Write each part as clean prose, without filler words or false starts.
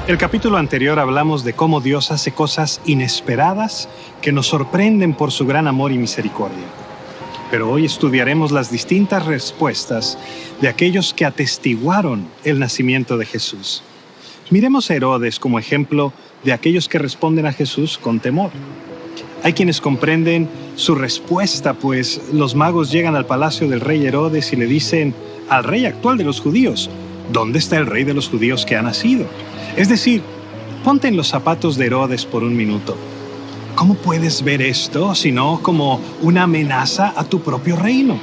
El capítulo anterior hablamos de cómo Dios hace cosas inesperadas que nos sorprenden por su gran amor y misericordia. Pero hoy estudiaremos las distintas respuestas de aquellos que atestiguaron el nacimiento de Jesús. Miremos a Herodes como ejemplo de aquellos que responden a Jesús con temor. Hay quienes comprenden su respuesta, pues los magos llegan al palacio del rey Herodes y le dicen al rey actual de los judíos: ¿dónde está el rey de los judíos que ha nacido? Es decir, ponte en los zapatos de Herodes por un minuto. ¿Cómo puedes ver esto sino como una amenaza a tu propio reino?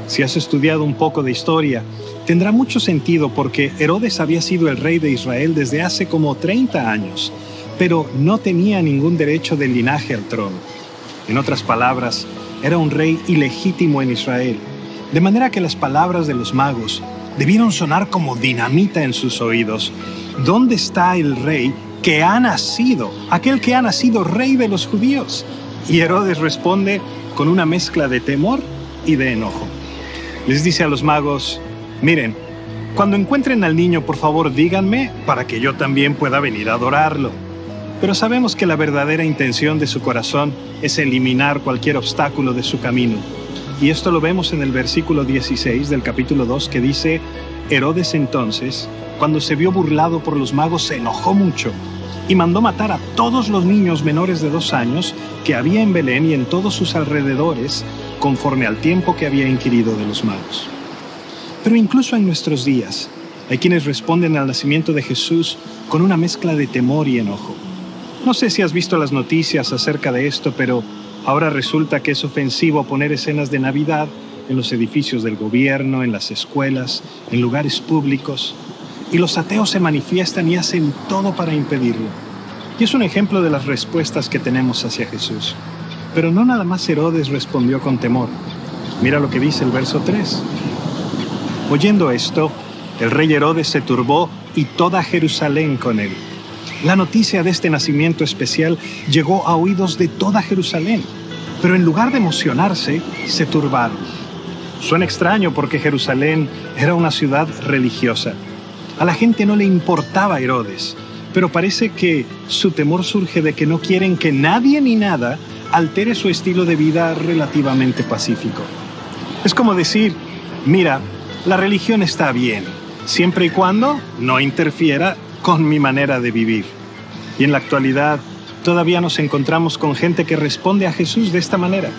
Si has estudiado un poco de historia, tendrá mucho sentido porque Herodes había sido el rey de Israel desde hace como 30 años, pero no tenía ningún derecho de linaje al trono. En otras palabras, era un rey ilegítimo en Israel, de manera que las palabras de los magos debieron sonar como dinamita en sus oídos. ¿Dónde está el rey que ha nacido, aquel que ha nacido rey de los judíos? Y Herodes responde con una mezcla de temor y de enojo. Les dice a los magos: miren, cuando encuentren al niño, por favor díganme para que yo también pueda venir a adorarlo. Pero sabemos que la verdadera intención de su corazón es eliminar cualquier obstáculo de su camino. Y esto lo vemos en el versículo 16 del capítulo 2, que dice: Herodes entonces, cuando se vio burlado por los magos, se enojó mucho y mandó matar a todos los niños menores de 2 años que había en Belén y en todos sus alrededores, conforme al tiempo que había inquirido de los magos. Pero incluso en nuestros días, hay quienes responden al nacimiento de Jesús con una mezcla de temor y enojo. No sé si has visto las noticias acerca de esto, pero ahora resulta que es ofensivo poner escenas de Navidad en los edificios del gobierno, en las escuelas, en lugares públicos. Y los ateos se manifiestan y hacen todo para impedirlo. Y es un ejemplo de las respuestas que tenemos hacia Jesús. Pero no nada más Herodes respondió con temor. Mira lo que dice el verso 3. Oyendo esto, el rey Herodes se turbó y toda Jerusalén con él. La noticia de este nacimiento especial llegó a oídos de toda Jerusalén, pero en lugar de emocionarse, se turbaron. Suena extraño porque Jerusalén era una ciudad religiosa. A la gente no le importaba Herodes, pero parece que su temor surge de que no quieren que nadie ni nada altere su estilo de vida relativamente pacífico. Es como decir: mira, la religión está bien, siempre y cuando no interfiera con mi manera de vivir. Y en la actualidad todavía nos encontramos con gente que responde a Jesús de esta manera.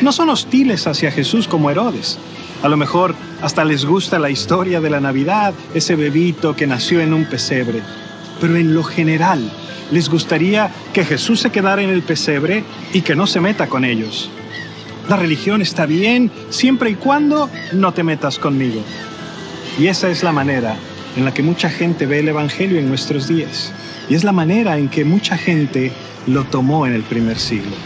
No son hostiles hacia Jesús como Herodes. A lo mejor hasta les gusta la historia de la Navidad, ese bebito que nació en un pesebre. Pero en lo general les gustaría que Jesús se quedara en el pesebre y que no se meta con ellos. La religión está bien siempre y cuando no te metas conmigo. Y esa es la manera en la que mucha gente ve el Evangelio en nuestros días. Y es la manera en que mucha gente lo tomó en el primer siglo.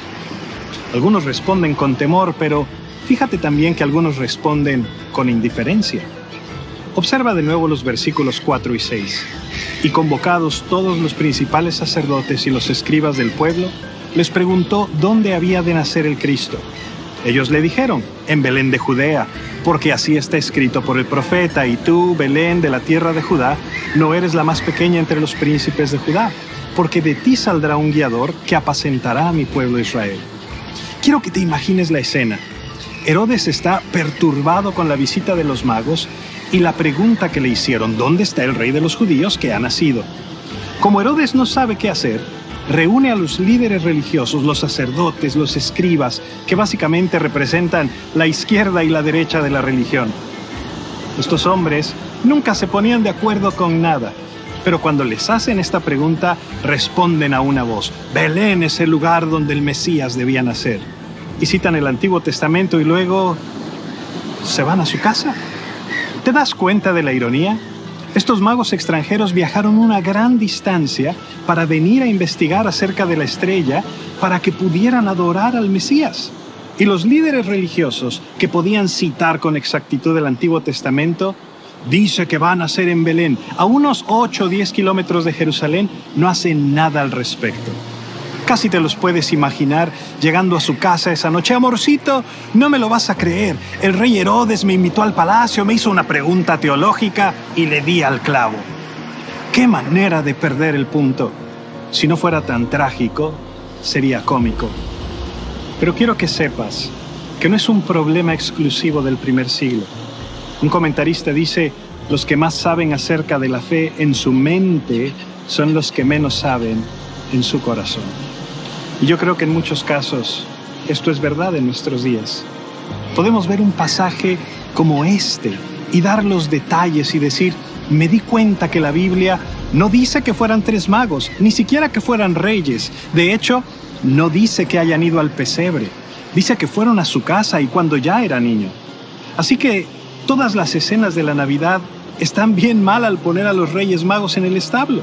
Algunos responden con temor, pero fíjate también que algunos responden con indiferencia. Observa de nuevo los versículos 4 y 6. Y convocados todos los principales sacerdotes y los escribas del pueblo, les preguntó dónde había de nacer el Cristo. Ellos le dijeron: en Belén de Judea, porque así está escrito por el profeta: y tú, Belén, de la tierra de Judá, no eres la más pequeña entre los príncipes de Judá, porque de ti saldrá un guiador que apacentará a mi pueblo Israel. Quiero que te imagines la escena. Herodes está perturbado con la visita de los magos y la pregunta que le hicieron: ¿dónde está el rey de los judíos que ha nacido? Como Herodes no sabe qué hacer, reúne a los líderes religiosos, los sacerdotes, los escribas, que básicamente representan la izquierda y la derecha de la religión. Estos hombres nunca se ponían de acuerdo con nada, pero cuando les hacen esta pregunta, responden a una voz: Belén es el lugar donde el Mesías debía nacer. Y citan el Antiguo Testamento y luego se van a su casa. ¿Te das cuenta de la ironía? Estos magos extranjeros viajaron una gran distancia para venir a investigar acerca de la estrella para que pudieran adorar al Mesías. Y los líderes religiosos que podían citar con exactitud el Antiguo Testamento, dice que va a nacer en Belén, a unos 8 o 10 kilómetros de Jerusalén, no hacen nada al respecto. Casi te los puedes imaginar llegando a su casa esa noche: amorcito, no me lo vas a creer, el rey Herodes me invitó al palacio, me hizo una pregunta teológica y le di al clavo. ¡Qué manera de perder el punto! Si no fuera tan trágico, sería cómico. Pero quiero que sepas que no es un problema exclusivo del primer siglo. Un comentarista dice: los que más saben acerca de la fe en su mente son los que menos saben en su corazón. Y yo creo que en muchos casos esto es verdad en nuestros días. Podemos ver un pasaje como este y dar los detalles y decir: me di cuenta que la Biblia no dice que fueran 3 magos, ni siquiera que fueran reyes. De hecho, no dice que hayan ido al pesebre. Dice que fueron a su casa y cuando ya era niño. Así que todas las escenas de la Navidad están bien mal al poner a los Reyes Magos en el establo.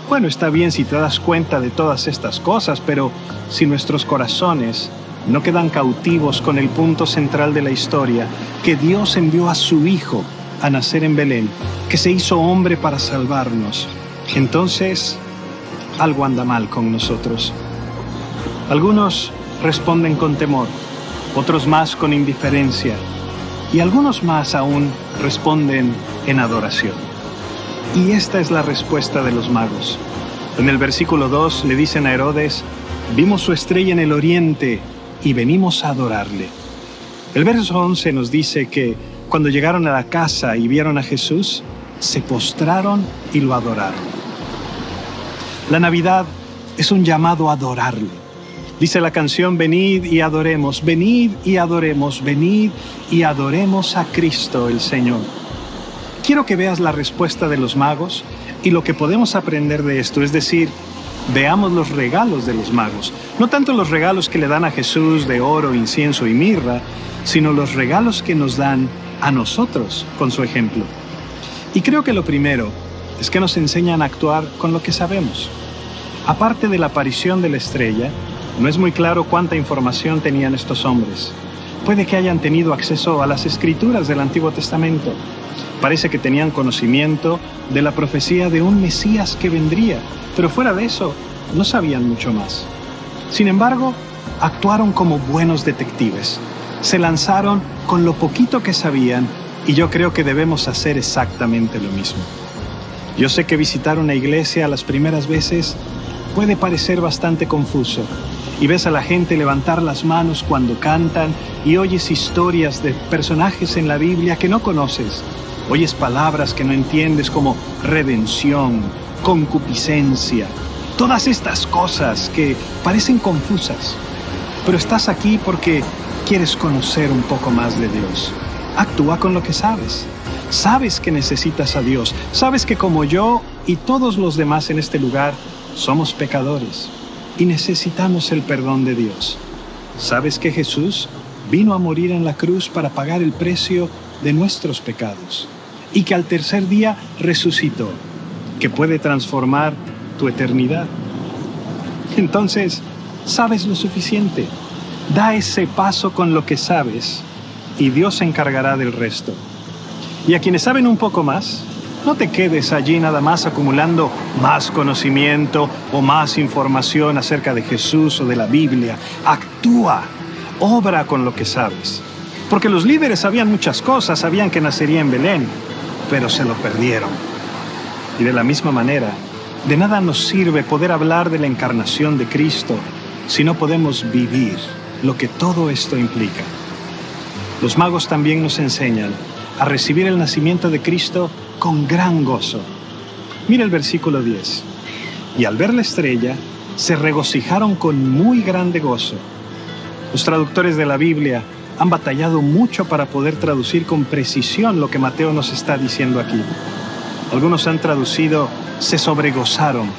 Bueno, está bien si te das cuenta de todas estas cosas, pero si nuestros corazones no quedan cautivos con el punto central de la historia, que Dios envió a su Hijo a nacer en Belén, que se hizo hombre para salvarnos, entonces algo anda mal con nosotros. Algunos responden con temor, otros más con indiferencia, y algunos más aún responden en adoración. Y esta es la respuesta de los magos. En el versículo 2 le dicen a Herodes: vimos su estrella en el oriente y venimos a adorarle. El verso 11 nos dice que cuando llegaron a la casa y vieron a Jesús, se postraron y lo adoraron. La Navidad es un llamado a adorarle. Dice la canción: venid y adoremos, venid y adoremos, venid y adoremos a Cristo el Señor. Quiero que veas la respuesta de los magos y lo que podemos aprender de esto, es decir, veamos los regalos de los magos. No tanto los regalos que le dan a Jesús de oro, incienso y mirra, sino los regalos que nos dan a nosotros con su ejemplo. Y creo que lo primero es que nos enseñan a actuar con lo que sabemos. Aparte de la aparición de la estrella, no es muy claro cuánta información tenían estos hombres. Puede que hayan tenido acceso a las escrituras del Antiguo Testamento. Parece que tenían conocimiento de la profecía de un Mesías que vendría, pero fuera de eso, no sabían mucho más. Sin embargo, actuaron como buenos detectives. Se lanzaron con lo poquito que sabían y yo creo que debemos hacer exactamente lo mismo. Yo sé que visitar una iglesia las primeras veces puede parecer bastante confuso y ves a la gente levantar las manos cuando cantan y oyes historias de personajes en la Biblia que no conoces. Oyes palabras que no entiendes como redención, concupiscencia, todas estas cosas que parecen confusas. Pero estás aquí porque quieres conocer un poco más de Dios. Actúa con lo que sabes. Sabes que necesitas a Dios. Sabes que como yo y todos los demás en este lugar somos pecadores y necesitamos el perdón de Dios. Sabes que Jesús vino a morir en la cruz para pagar el precio de nuestros pecados y que al tercer día resucitó, que puede transformar tu eternidad. Entonces, sabes lo suficiente. Da ese paso con lo que sabes y Dios se encargará del resto. Y a quienes saben un poco más, no te quedes allí nada más acumulando más conocimiento o más información acerca de Jesús o de la Biblia. Actúa, obra con lo que sabes. Porque los líderes sabían muchas cosas, sabían que nacería en Belén, pero se lo perdieron. Y de la misma manera, de nada nos sirve poder hablar de la encarnación de Cristo si no podemos vivir lo que todo esto implica. Los magos también nos enseñan a recibir el nacimiento de Cristo con gran gozo. Mira el versículo 10. Y al ver la estrella, se regocijaron con muy grande gozo. Los traductores de la Biblia han batallado mucho para poder traducir con precisión lo que Mateo nos está diciendo aquí. Algunos han traducido se sobregozaron,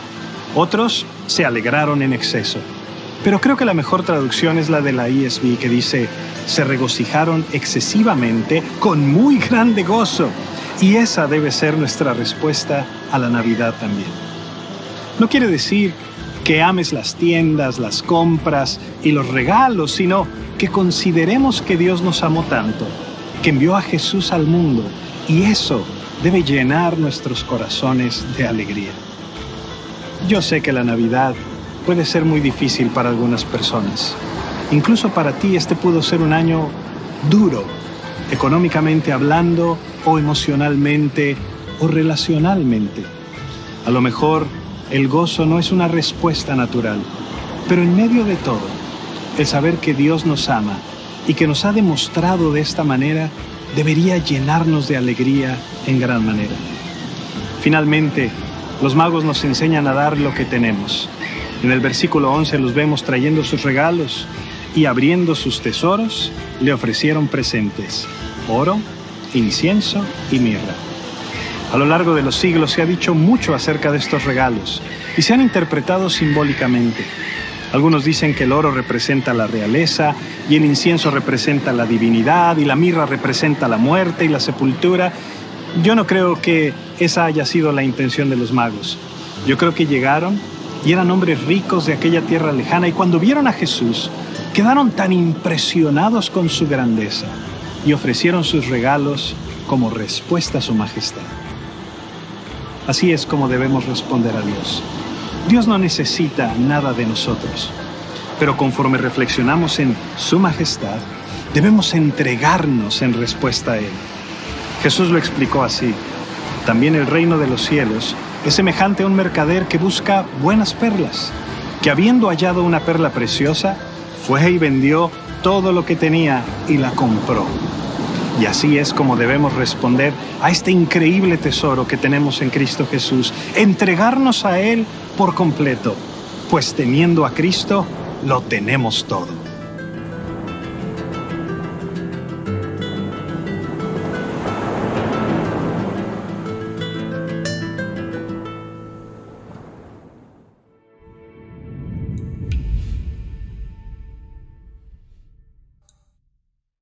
otros se alegraron en exceso. Pero creo que la mejor traducción es la de la ESV, que dice se regocijaron excesivamente con muy grande gozo. Y esa debe ser nuestra respuesta a la Navidad también. No quiere decir que ames las tiendas, las compras y los regalos, sino que consideremos que Dios nos amó tanto, que envió a Jesús al mundo, y eso debe llenar nuestros corazones de alegría. Yo sé que la Navidad puede ser muy difícil para algunas personas. Incluso para ti este pudo ser un año duro, económicamente hablando, o emocionalmente, o relacionalmente. A lo mejor el gozo no es una respuesta natural, pero en medio de todo, el saber que Dios nos ama y que nos ha demostrado de esta manera debería llenarnos de alegría en gran manera. Finalmente, los magos nos enseñan a dar lo que tenemos. En el versículo 11 los vemos trayendo sus regalos y abriendo sus tesoros, le ofrecieron presentes: oro, incienso y mirra. A lo largo de los siglos se ha dicho mucho acerca de estos regalos y se han interpretado simbólicamente. Algunos dicen que el oro representa la realeza y el incienso representa la divinidad y la mirra representa la muerte y la sepultura. Yo no creo que esa haya sido la intención de los magos. Yo creo que llegaron y eran hombres ricos de aquella tierra lejana y cuando vieron a Jesús quedaron tan impresionados con su grandeza y ofrecieron sus regalos como respuesta a su majestad. Así es como debemos responder a Dios. Dios no necesita nada de nosotros, pero conforme reflexionamos en su majestad, debemos entregarnos en respuesta a Él. Jesús lo explicó así: también el reino de los cielos es semejante a un mercader que busca buenas perlas, que habiendo hallado una perla preciosa, fue y vendió todo lo que tenía y la compró. Y así es como debemos responder a este increíble tesoro que tenemos en Cristo Jesús, entregarnos a Él por completo, pues teniendo a Cristo, lo tenemos todo.